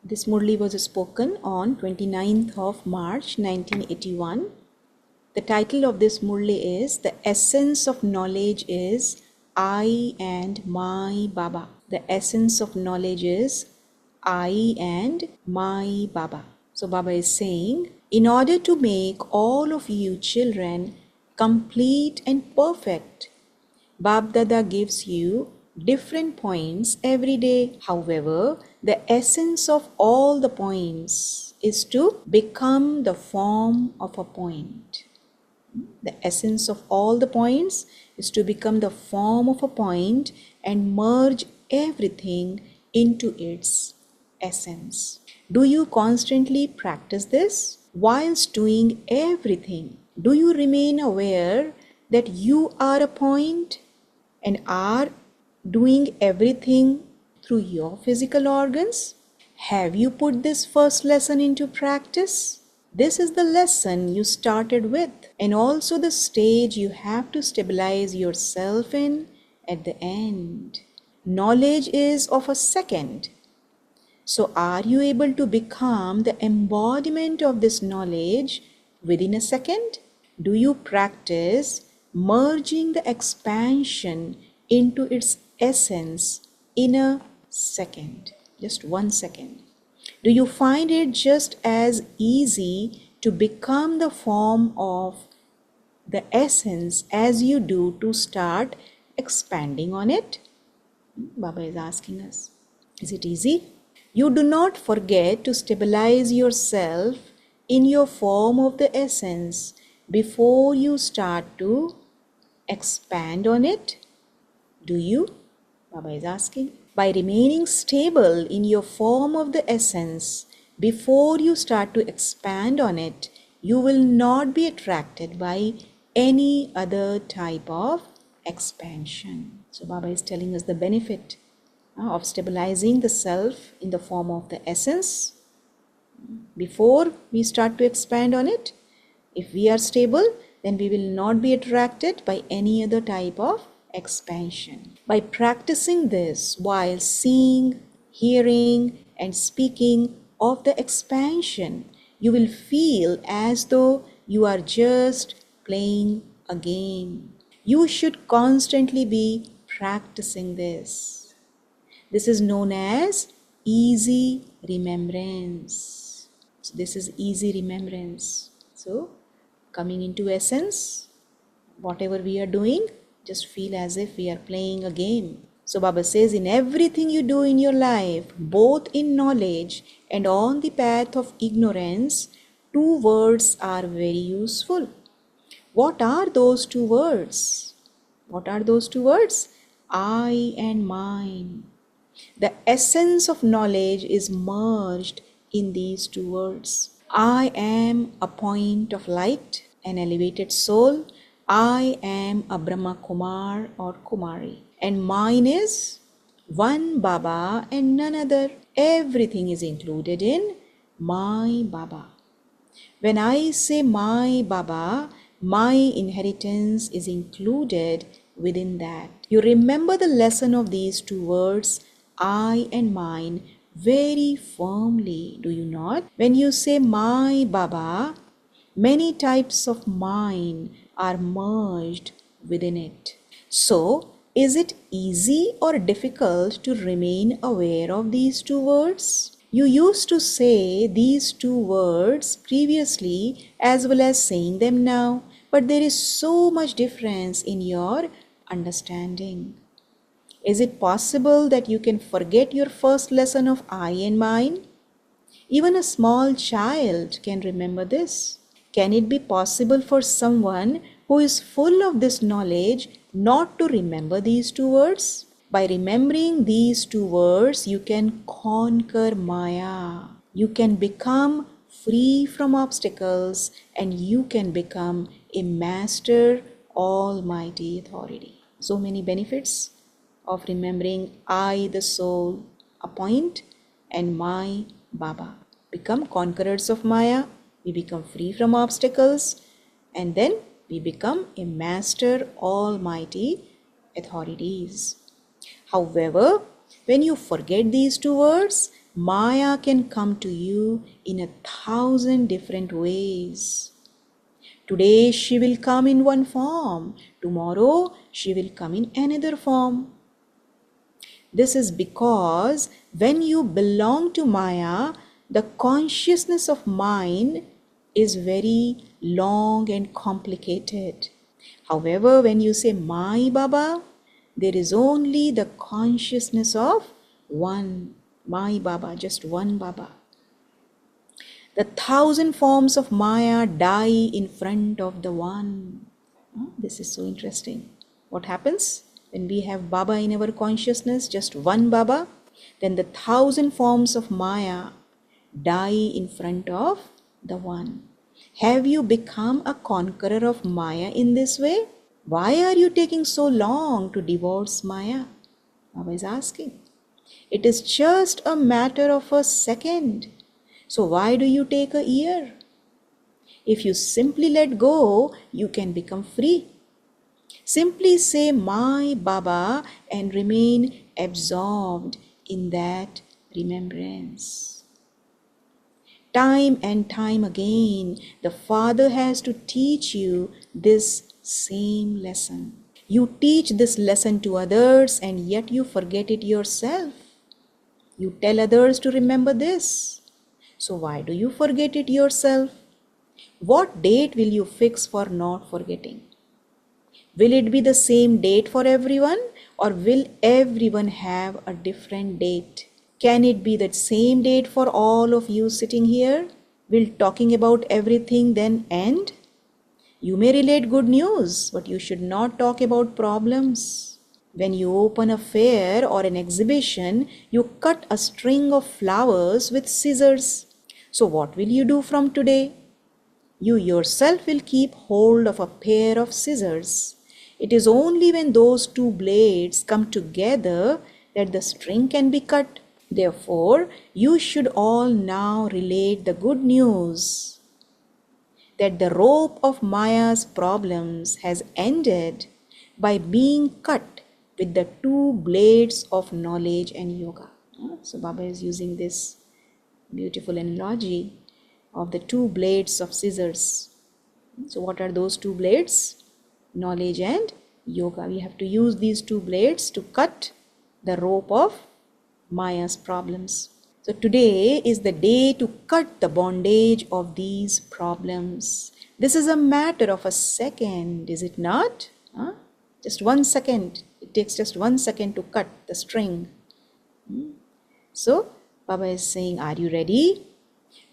This Murli was spoken on 29th of March 1981. The title of this Murli is The Essence of Knowledge is I and My Baba. The essence of knowledge is I and my Baba. So Baba is saying, in order to make all of you children complete and perfect, Bab Dada gives you different points every day. However, the essence of all the points is to become the form of a point. The essence of all the points is to become the form of a point and merge everything into its essence. Do you constantly practice this? Whilst doing everything, do you remain aware that you are a point and are doing everything through your physical organs? Have you put this first lesson into practice? This is the lesson you started with, and also the stage you have to stabilize yourself in at the end. Knowledge is of a second. So, are you able to become the embodiment of this knowledge within a second? Do you practice merging the expansion into its essence in a second? Just 1 second. Do you find it just as easy to become the form of the essence as you do to start expanding on it? Baba is asking us. Is it easy? You do not forget to stabilize yourself in your form of the essence before you start to expand on it. Do you? Baba is asking. By remaining stable in your form of the essence before you start to expand on it, you will not be attracted by any other type of expansion. So Baba is telling us the benefit of stabilizing the self in the form of the essence before we start to expand on it. If we are stable, then we will not be attracted by any other type of expansion. By practicing this while seeing, hearing, and speaking of the expansion, you will feel as though you are just playing a game. You should constantly be practicing this. This is known as easy remembrance. So this is easy remembrance. So coming into essence, whatever we are doing, just feel as if we are playing a game. So Baba says, in everything you do in your life, both in knowledge and on the path of ignorance, two words are very useful. What are those two words? What are those two words? I and mine. The essence of knowledge is merged in these two words. I am a point of light, an elevated soul. I am a Brahma Kumar or Kumari. And mine is one Baba and none other. Everything is included in my Baba. When I say my Baba, my inheritance is included within that. You remember the lesson of these two words, I and mine, very firmly, do you not? When you say my Baba, many types of mine are merged within it. So, is it easy or difficult to remain aware of these two words? You used to say these two words previously as well as saying them now, but there is so much difference in your understanding. Is it possible that you can forget your first lesson of I and mine? Even a small child can remember this. Can it be possible for someone who is full of this knowledge not to remember these two words? By remembering these two words, you can conquer Maya. You can become free from obstacles and you can become a master almighty authority. So many benefits of remembering I, the soul, a point, and my Baba. Become conquerors of Maya, we become free from obstacles, and then we become a master almighty authorities. However, when you forget these two words, Maya can come to you in 1,000 different ways. Today she will come in one form. Tomorrow she will come in another form. This is because when you belong to Maya, the consciousness of mind is very long and complicated. However, when you say Mai Baba, there is only the consciousness of one Mai Baba, just one Baba. The 1,000 forms of Maya die in front of the one. This is so interesting. What happens when we have Baba in our consciousness, just one Baba? Then the 1,000 forms of Maya die in front of the one. Have you become a conqueror of Maya in this way? Why are you taking so long to divorce Maya? Baba is asking. It is just a matter of a second. So why do you take a year? If you simply let go, you can become free. Simply say my Baba and remain absorbed in that remembrance. Time and time again, the Father has to teach you this same lesson. You teach this lesson to others and yet you forget it yourself. You tell others to remember this. So why do you forget it yourself? What date will you fix for not forgetting? Will it be the same date for everyone or will everyone have a different date? Can it be the same date for all of you sitting here? Will talking about everything then end? You may relate good news, but you should not talk about problems. When you open a fair or an exhibition, you cut a string of flowers with scissors. So what will you do from today? You yourself will keep hold of a pair of scissors. It is only when those two blades come together that the string can be cut. Therefore, you should all now relate the good news that the rope of Maya's problems has ended by being cut with the two blades of knowledge and yoga. So Baba is using this beautiful analogy of the two blades of scissors. So what are those two blades? Knowledge and yoga. We have to use these two blades to cut the rope of Maya's problems. So today is the day to cut the bondage of these problems. This is a matter of a second, is it not? Just 1 second. It takes just 1 second to cut the string. So Baba is saying, are you ready?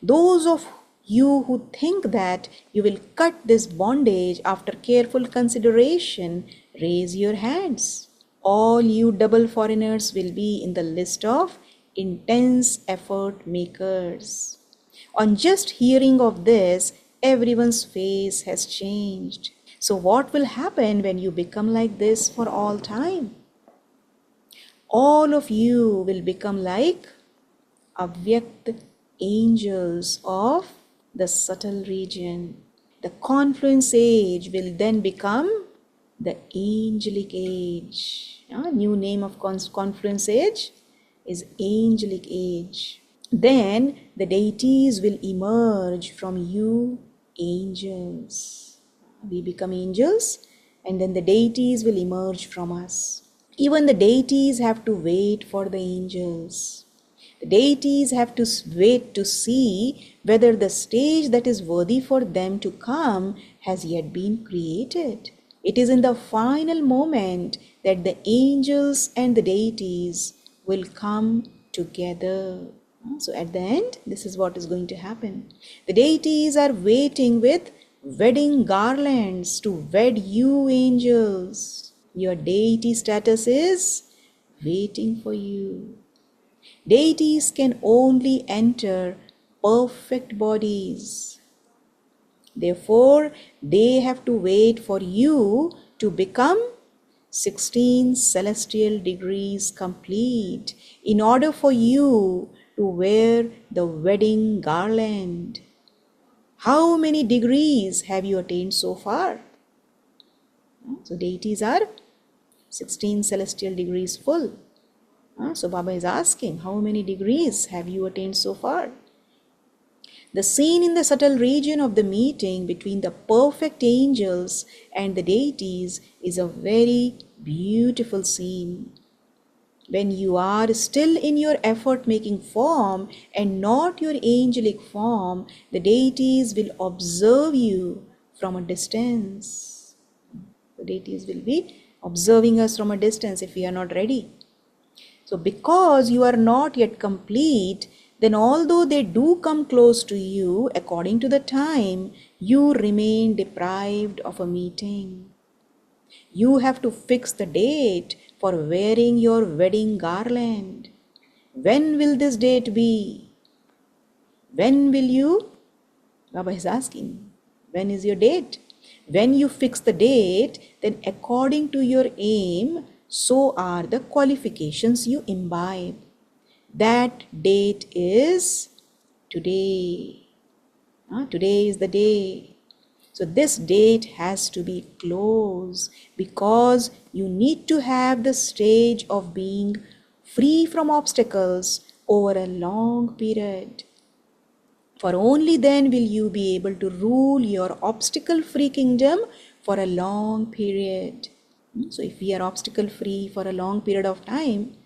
Those of you who think that you will cut this bondage after careful consideration, raise your hands. All you double foreigners will be in the list of intense effort makers. On just hearing of this, everyone's face has changed. So what will happen when you become like this for all time? All of you will become like Avyakt angels of the subtle region. The confluence age will then become the angelic age. New name of confluence age is angelic age. Then the deities will emerge from you angels. We become angels and then the deities will emerge from us. Even the deities have to wait for the angels. The deities have to wait to see whether the stage that is worthy for them to come has yet been created. It is in the final moment that the angels and the deities will come together. So at the end, this is what is going to happen. The deities are waiting with wedding garlands to wed you angels. Your deity status is waiting for you. Deities can only enter perfect bodies. Therefore, they have to wait for you to become 16 celestial degrees complete in order for you to wear the wedding garland. How many degrees have you attained so far? So deities are 16 celestial degrees full. So Baba is asking, how many degrees have you attained so far? The scene in the subtle region of the meeting between the perfect angels and the deities is a very beautiful scene. When you are still in your effort making form and not your angelic form, the deities will observe you from a distance. The deities will be observing us from a distance if we are not ready. So, because you are not yet complete, then although they do come close to you according to the time, you remain deprived of a meeting. You have to fix the date for wearing your wedding garland. When will this date be? When will you? Baba is asking, when is your date? When you fix the date, then according to your aim, so are the qualifications you imbibe. That date is today. Today is the day. So this date has to be close because you need to have the stage of being free from obstacles over a long period. For only then will you be able to rule your obstacle-free kingdom for a long period. So if we are obstacle-free for a long period of time,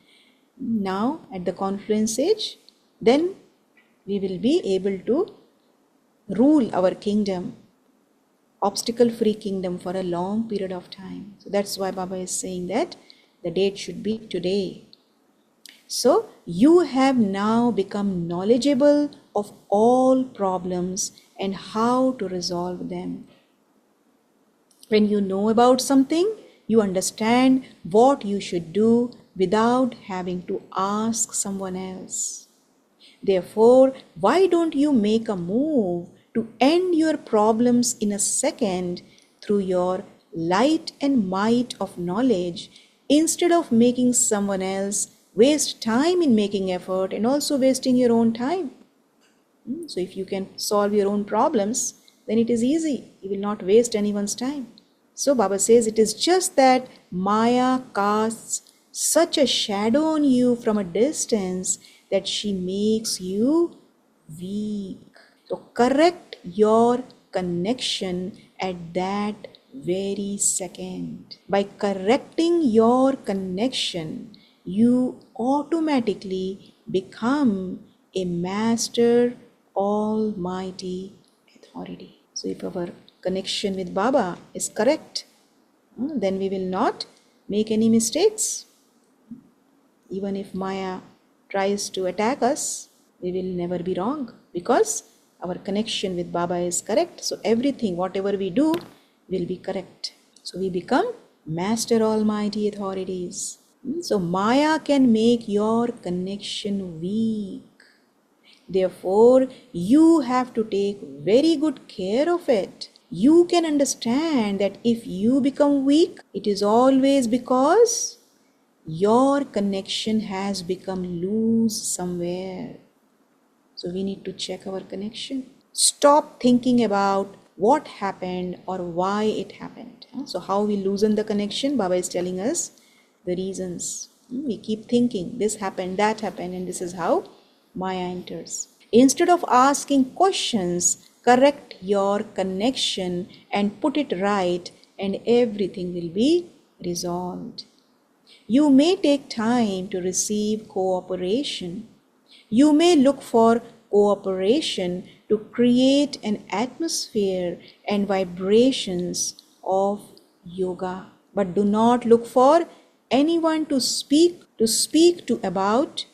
now at the confluence age, then we will be able to rule our kingdom, obstacle-free kingdom for a long period of time. So that's why Baba is saying that the date should be today. So you have now become knowledgeable of all problems and how to resolve them. When you know about something, you understand what you should do without having to ask someone else. Therefore, why don't you make a move to end your problems in a second through your light and might of knowledge instead of making someone else waste time in making effort and also wasting your own time? So if you can solve your own problems, then it is easy. You will not waste anyone's time. So Baba says it is just that Maya casts such a shadow on you from a distance that she makes you weak. So correct your connection at that very second. By correcting your connection, you automatically become a master almighty authority. So if our connection with Baba is correct, then we will not make any mistakes. Even if Maya tries to attack us, we will never be wrong because our connection with Baba is correct. So everything, whatever we do, will be correct. So we become Master Almighty authorities. So Maya can make your connection weak. Therefore, you have to take very good care of it. You can understand that if you become weak, it is always because your connection has become loose somewhere. So we need to check our connection. Stop thinking about what happened or why it happened. So how we loosen the connection? Baba is telling us the reasons. We keep thinking this happened, that happened, and this is how Maya enters. Instead of asking questions, correct your connection and put it right, and everything will be resolved. You may take time to receive cooperation. You may look for cooperation to create an atmosphere and vibrations of yoga. But do not look for anyone to speak to about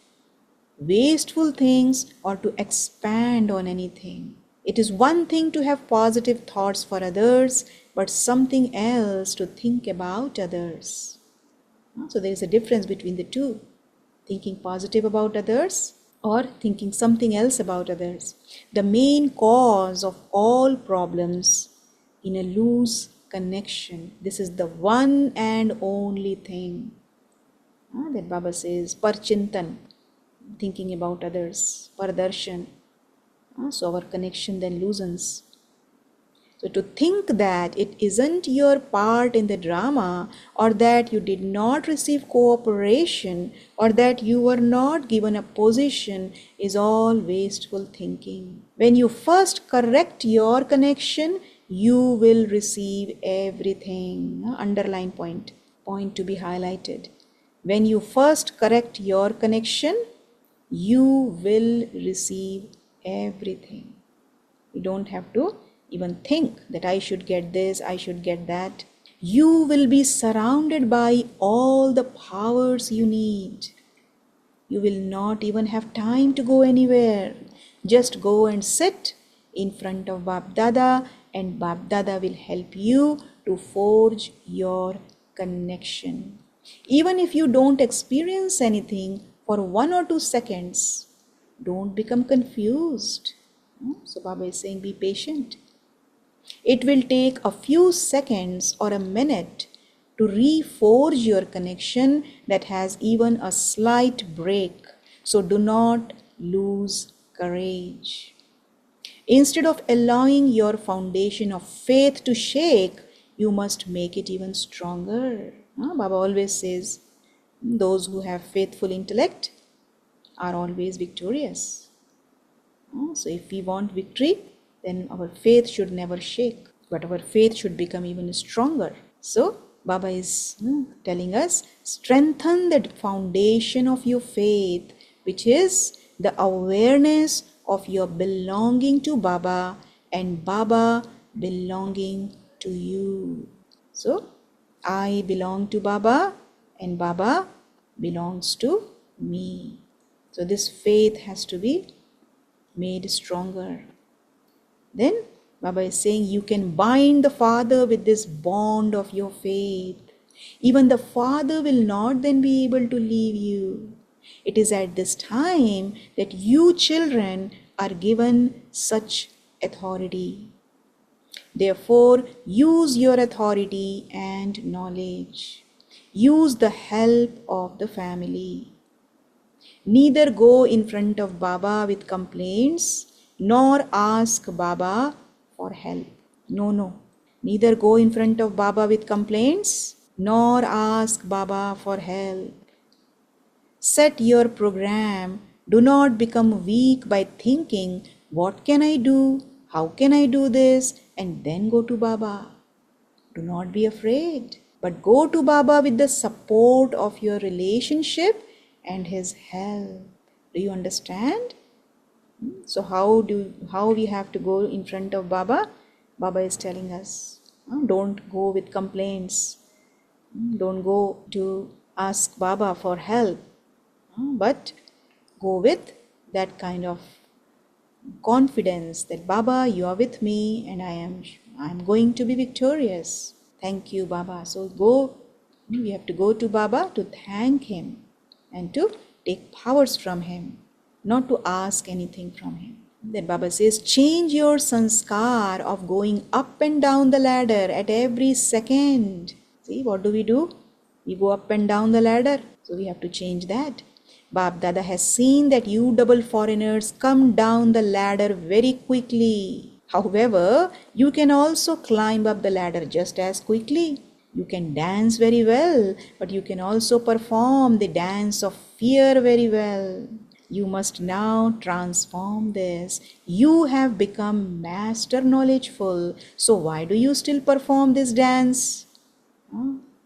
wasteful things or to expand on anything. It is one thing to have positive thoughts for others, but something else to think about others. So there is a difference between the two, thinking positive about others or thinking something else about others. The main cause of all problems in a loose connection. This is the one and only thing that Baba says, parchintan, thinking about others, pardarshan. So our connection then loosens. So to think that it isn't your part in the drama, or that you did not receive cooperation, or that you were not given a position, is all wasteful thinking. When you first correct your connection, you will receive everything. Underline point to be highlighted. When you first correct your connection, you will receive everything. You don't have to even think that I should get this, I should get that. You will be surrounded by all the powers you need. You will not even have time to go anywhere. Just go and sit in front of Bap Dada, and Bap Dada will help you to forge your connection. Even if you don't experience anything for 1 or 2 seconds, don't become confused. So Baba is saying, be patient. It will take a few seconds or a minute to reforge your connection that has even a slight break. So do not lose courage. Instead of allowing your foundation of faith to shake, you must make it even stronger. Baba always says, those who have faithful intellect are always victorious. So if we want victory, then our faith should never shake, but our faith should become even stronger. So Baba is telling us, strengthen the foundation of your faith, which is the awareness of your belonging to Baba and Baba belonging to you. So I belong to Baba and Baba belongs to me. So this faith has to be made stronger. Then Baba is saying, you can bind the Father with this bond of your faith. Even the Father will not then be able to leave you. It is at this time that you children are given such authority. Therefore, use your authority and knowledge. Use the help of the family. Neither go in front of Baba with complaints, nor ask Baba for help. No. Neither go in front of Baba with complaints, nor ask Baba for help. Set your program. Do not become weak by thinking, what can I do? How can I do this? And then go to Baba. Do not be afraid, but go to Baba with the support of your relationship and his help. Do you understand? So how we have to go in front of Baba? Baba is telling us, don't go with complaints. Don't go to ask Baba for help, but go with that kind of confidence that Baba, you are with me and I am going to be victorious. Thank you, Baba. So we have to go to Baba to thank him and to take powers from him, not to ask anything from him. Then Baba says, change your sanskar of going up and down the ladder at every second. See, what do? We go up and down the ladder. So we have to change that. Bap Dada has seen that you double foreigners come down the ladder very quickly. However, you can also climb up the ladder just as quickly. You can dance very well, but you can also perform the dance of fear very well. You must now transform this. You have become master knowledgeful. So why do you still perform this dance?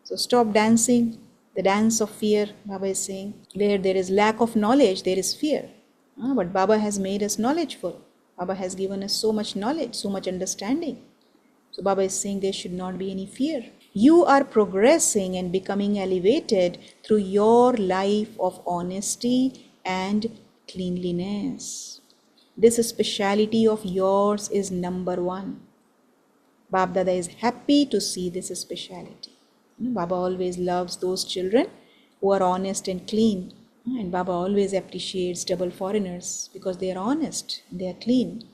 So stop dancing. The dance of fear, Baba is saying. Where there is lack of knowledge, there is fear. But Baba has made us knowledgeful. Baba has given us so much knowledge, so much understanding. So Baba is saying there should not be any fear. You are progressing and becoming elevated through your life of honesty and cleanliness. This speciality of yours is number one. Bap Dada is happy to see this speciality. Baba always loves those children who are honest and clean. And Baba always appreciates double foreigners because they are honest, they are clean.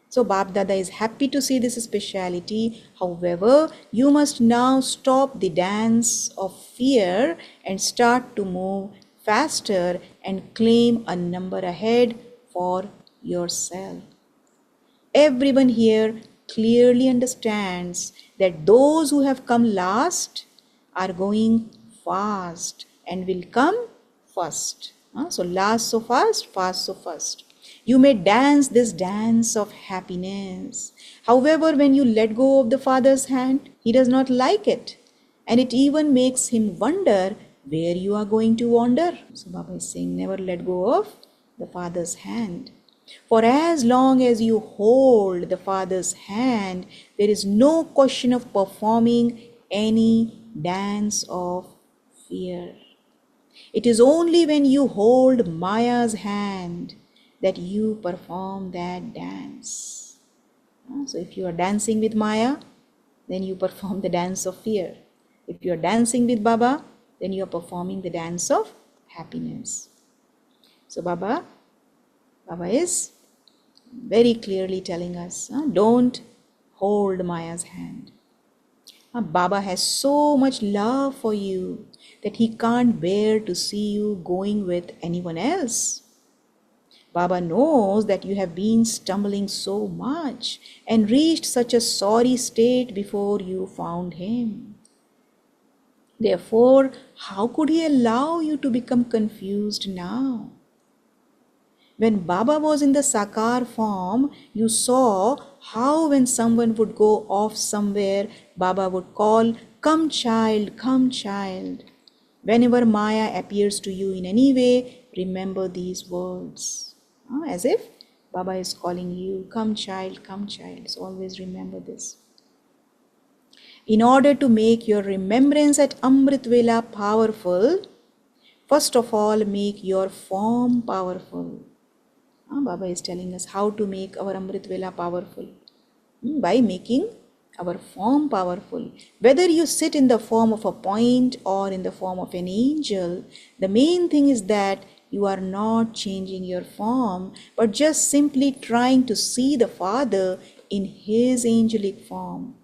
So Bap Dada is happy to see this speciality. However, you must now stop the dance of fear and start to move faster and claim a number ahead for yourself. Everyone here clearly understands that those who have come last are going fast and will come first. So last so fast, fast so first. You may dance this dance of happiness. However, when you let go of the Father's hand, He does not like it. And it even makes Him wonder where you are going to wander. So Baba is saying, never let go of the Father's hand. For as long as you hold the Father's hand, there is no question of performing any dance of fear. It is only when you hold Maya's hand that you perform that dance. So if you are dancing with Maya, then you perform the dance of fear. If you are dancing with Baba, then you are performing the dance of happiness. So Baba is very clearly telling us, don't hold Maya's hand. Baba has so much love for you that he can't bear to see you going with anyone else. Baba knows that you have been stumbling so much and reached such a sorry state before you found him. Therefore, how could he allow you to become confused now? When Baba was in the Sakar form, you saw how when someone would go off somewhere, Baba would call, "Come child, come child." Whenever Maya appears to you in any way, remember these words. As if Baba is calling you, "Come child, come child." So always remember this. In order to make your remembrance at Amrit Vela powerful, first of all, make your form powerful. Baba is telling us how to make our Amrit Vela powerful. By making our form powerful. Whether you sit in the form of a point or in the form of an angel, the main thing is that you are not changing your form, but just simply trying to see the Father in His angelic form.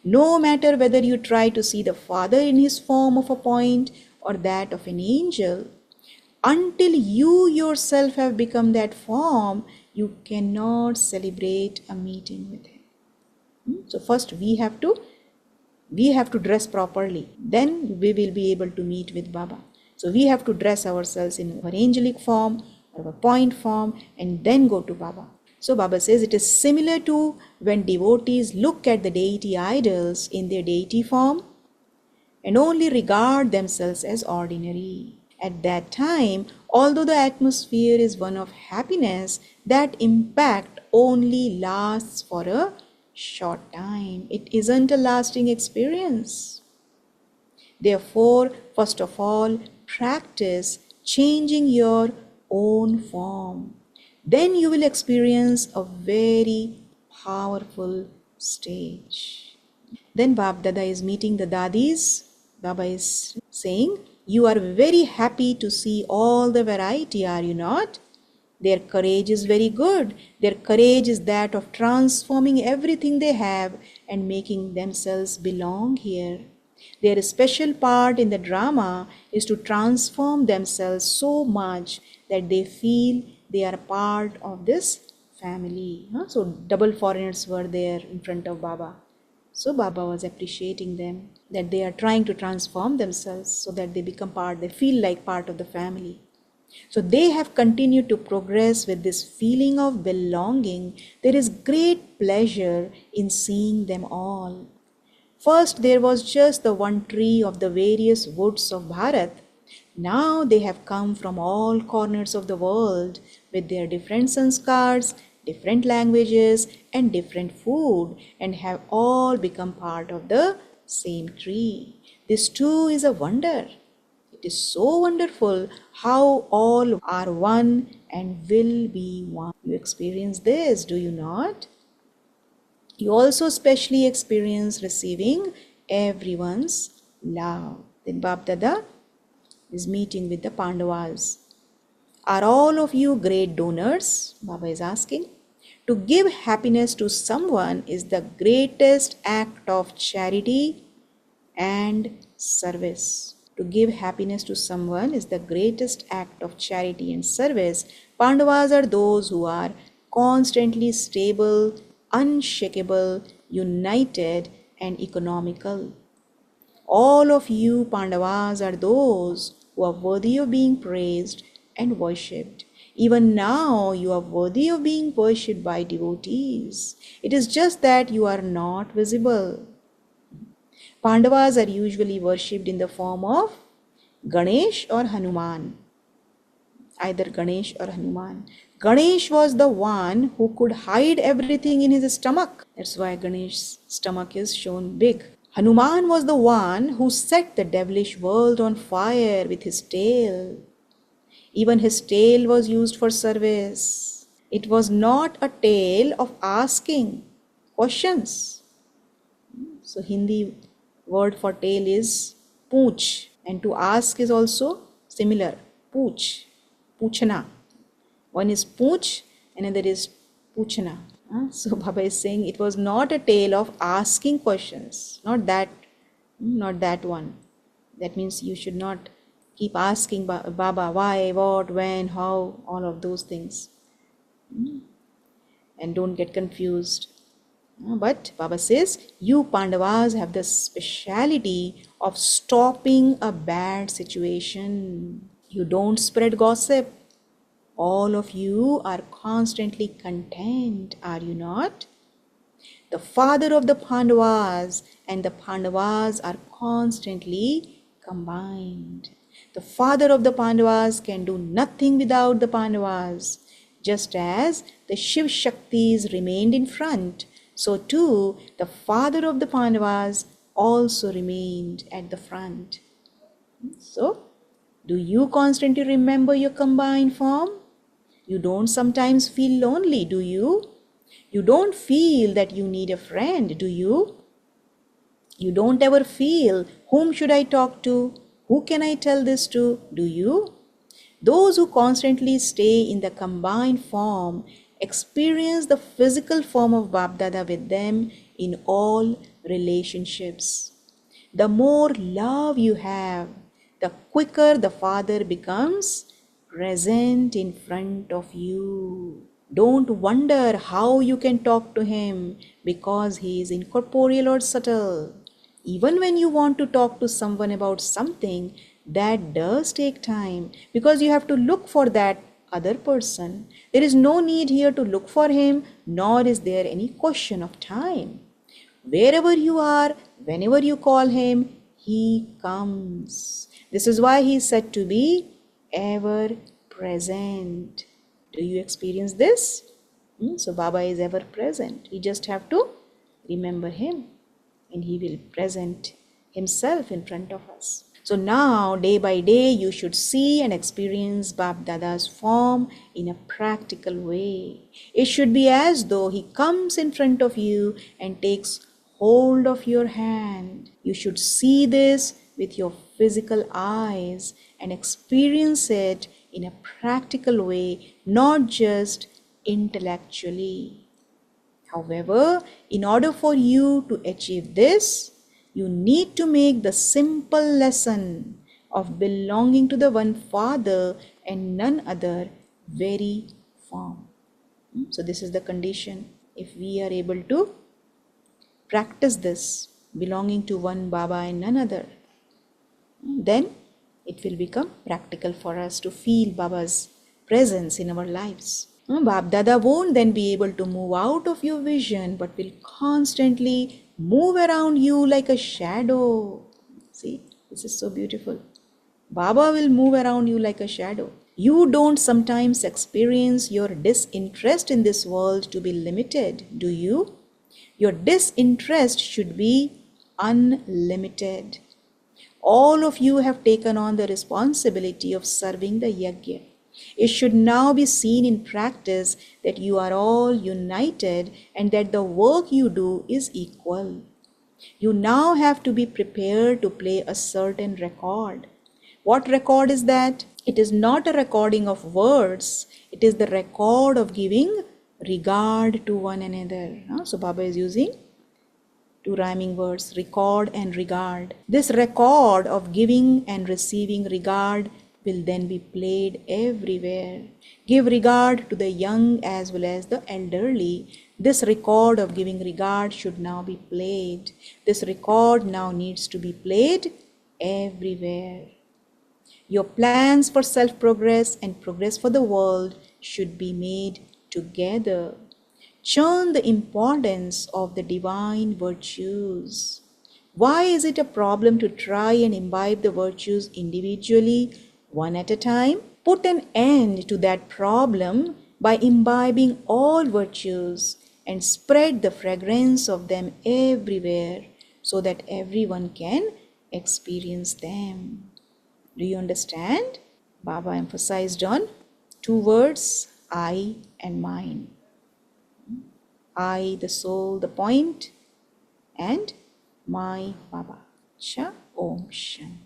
No matter whether you try to see the Father in His form of a point or that of an angel, until you yourself have become that form, you cannot celebrate a meeting with Him. So first we have to dress properly. Then we will be able to meet with Baba. So we have to dress ourselves in our angelic form, our point form, and then go to Baba. So Baba says it is similar to when devotees look at the deity idols in their deity form and only regard themselves as ordinary. At that time, although the atmosphere is one of happiness, that impact only lasts for a short time. It isn't a lasting experience. Therefore, first of all, practice changing your own form. Then you will experience a very powerful stage. Then Bab Dada is meeting the Dadis. Baba is saying, "You are very happy to see all the variety, are you not? Their courage is very good. Their courage is that of transforming everything they have and making themselves belong here. Their special part in the drama is to transform themselves so much that they feel they are part of this family." So double foreigners were there in front of Baba. So Baba was appreciating them, that they are trying to transform themselves so that they become part, they feel like part of the family. So they have continued to progress with this feeling of belonging. There is great pleasure in seeing them all. First, there was just the one tree of the various woods of Bharat. Now they have come from all corners of the world with their different sanskars, different languages, and different food, and have all become part of the same tree. This too is a wonder. It is so wonderful how all are one and will be one. You experience this, do you not? You also specially experience receiving everyone's love. Then Bab Dada is meeting with the Pandavas. Are all of you great donors? Baba is asking. To give happiness to someone is the greatest act of charity and service. To give happiness to someone is the greatest act of charity and service. Pandavas are those who are constantly stable unshakable, united, and economical. All of you Pandavas are those who are worthy of being praised and worshipped. Even now, you are worthy of being worshipped by devotees. It is just that you are not visible. Pandavas are usually worshipped in the form of Ganesh or Hanuman. Either Ganesh or Hanuman. Ganesh was the one who could hide everything in his stomach. That's why Ganesh's stomach is shown big. Hanuman was the one who set the devilish world on fire with his tail. Even his tail was used for service. It was not a tail of asking questions. So Hindi word for tail is pooch, and to ask is also similar, pooch, puchna. One is pooch, another is puchna. So Baba is saying it was not a tale of asking questions, not that one. That means you should not keep asking Baba why, what, when, how, all of those things. And don't get confused. But Baba says, you Pandavas have the speciality of stopping a bad situation. You don't spread gossip. All of you are constantly content, are you not? The father of the Pandavas and the Pandavas are constantly combined. The father of the Pandavas can do nothing without the Pandavas. Just as the Shiv Shaktis remained in front, so too the father of the Pandavas also remained at the front. So, do you constantly remember your combined form? You don't sometimes feel lonely, do you? You don't feel that you need a friend, do you? You don't ever feel, whom should I talk to? Who can I tell this to? Do you? Those who constantly stay in the combined form experience the physical form of Bapdada with them in all relationships. The more love you have, the quicker the Father becomes present in front of you. Don't wonder how you can talk to him because he is incorporeal or subtle. Even when you want to talk to someone about something, that does take time because you have to look for that other person. There is no need here to look for him, nor is there any question of time. Wherever you are, whenever you call him, he comes. This is why he is said to be ever present. Do you experience this? So Baba is ever present. We just have to remember him and he will present himself in front of us. So now, day by day, you should see and experience Bap Dada's form in a practical way. It should be as though he comes in front of you and takes hold of your hand. You should see this with your physical eyes and experience it in a practical way, not just intellectually. However, in order for you to achieve this, you need to make the simple lesson of belonging to the one Father and none other very firm. So this is the condition. If we are able to practice this, belonging to one Baba and none other, then it will become practical for us to feel Baba's presence in our lives. Bap Dada won't then be able to move out of your vision, but will constantly move around you like a shadow. See, this is so beautiful. Baba will move around you like a shadow. You don't sometimes experience your disinterest in this world to be limited, do you? Your disinterest should be unlimited. All of you have taken on the responsibility of serving the yajna. It should now be seen in practice that you are all united and that the work you do is equal. You now have to be prepared to play a certain record. What record is that? It is not a recording of words. It is the record of giving regard to one another. So Baba is using two rhyming words, record and regard. This record of giving and receiving regard will then be played everywhere. Give regard to the young as well as the elderly. This record of giving regard should now be played. This record now needs to be played everywhere. Your plans for self-progress and progress for the world should be made together. Churn the importance of the divine virtues. Why is it a problem to try and imbibe the virtues individually, one at a time? Put an end to that problem by imbibing all virtues and spread the fragrance of them everywhere so that everyone can experience them. Do you understand? Baba emphasized on two words, I and mine. I, the soul, the point, and my Baba. Cha Om Shanti.